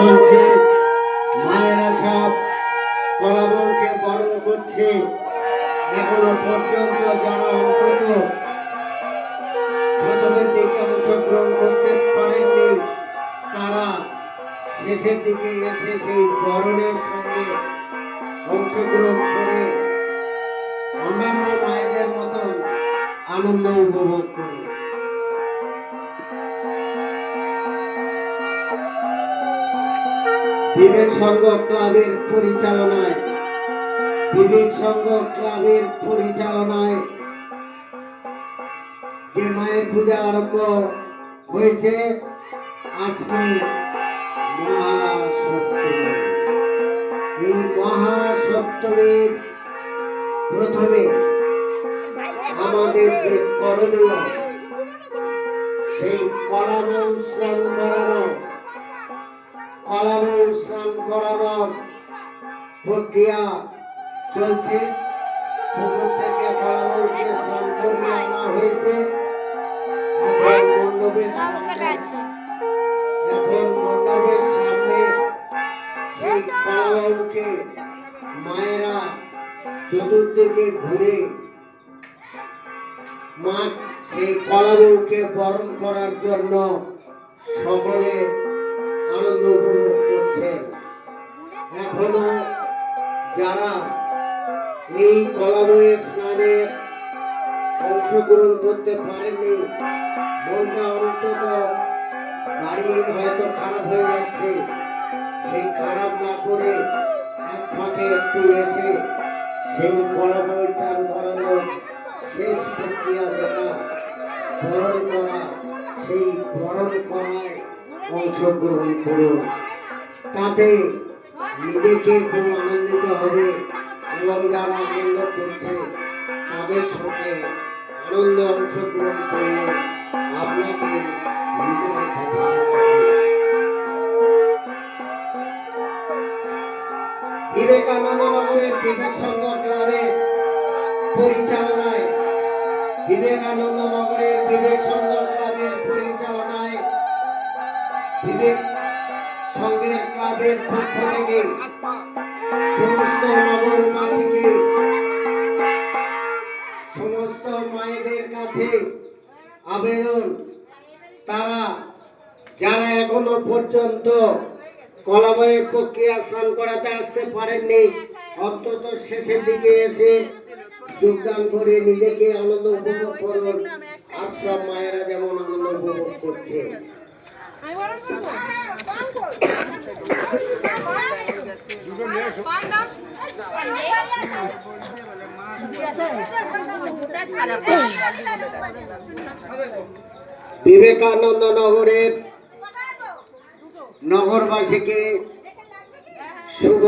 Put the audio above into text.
চলছে। মায়েরা সব কলাবউকে বরণ করছে। এখনো পর্যন্ত যারা অন্তত প্রথমের দিকে অংশগ্রহণ করতে পারেননি তারা শেষের দিকে এসে সেই বরণের সঙ্গে অংশগ্রহণ করে অন্যান্য মায়েদের মতন আনন্দ উপভোগ করে। বিবেক সংঘ ক্লাবের পরিচালনায় যে মায়ের পূজা আরম্ভ হয়েছে আজকে মহাসপ্তমী। এই মহাসপ্তমীর প্রথমে আমাদের যে করণীয় সেই কলাবউ স্নান করানোর প্রক্রিয়া চলছে। পুকুর থেকে কলাবউকে স্নান করিয়ে আনা হয়েছে। এখন মণ্ডপের সামনে সেই কলাবউকে মায়েরা চতুর্দিকে ঘুরে সেই কলাবউকে বরণ করার জন্য সকলে আনন্দ উপভোগ করছে। এখনো যারা এই কলাবউয়ের স্নানে অংশগ্রহণ করতে পারেননি, মনটা অন্তত গাড়ি হয়তো খারাপ হয়ে যাচ্ছে, সেই খারাপ না করে এক ফাঁকে একটু এসে সেই কলাবউয়ের চান করানোর শেষ প্রক্রিয়া যেটা বরণ করা, সেই বরণ করায় অংশগ্রহণ করুন। তাতে নিজেকে খুব আনন্দিত হবে এবং যারা আনন্দ করছে তাদের সঙ্গে আনন্দ অংশগ্রহণ করলে আপনাকে বিবেকানন্দ নগরের বিবেক সংঘ ক্লাবের পরিচালনায় বিবেক সংঘের ক্লাবের পক্ষ থেকে সমস্ত নগরবাসীকে, সমস্ত মায়েদের কাছে আবেদন, তারা যারা এখনো পর্যন্ত কলাবউয়ের প্রক্রিয়া স্নান করাতে আসতে পারেননি, অন্তত শেষের দিকে এসে যোগদান করে নিজেকে আনন্দ উপভোগ করুন। আর সব মায়েরা যেমন আনন্দ উপভোগ করছে। বিবেকানন্দ নগরের নগরবাসীকে শুভ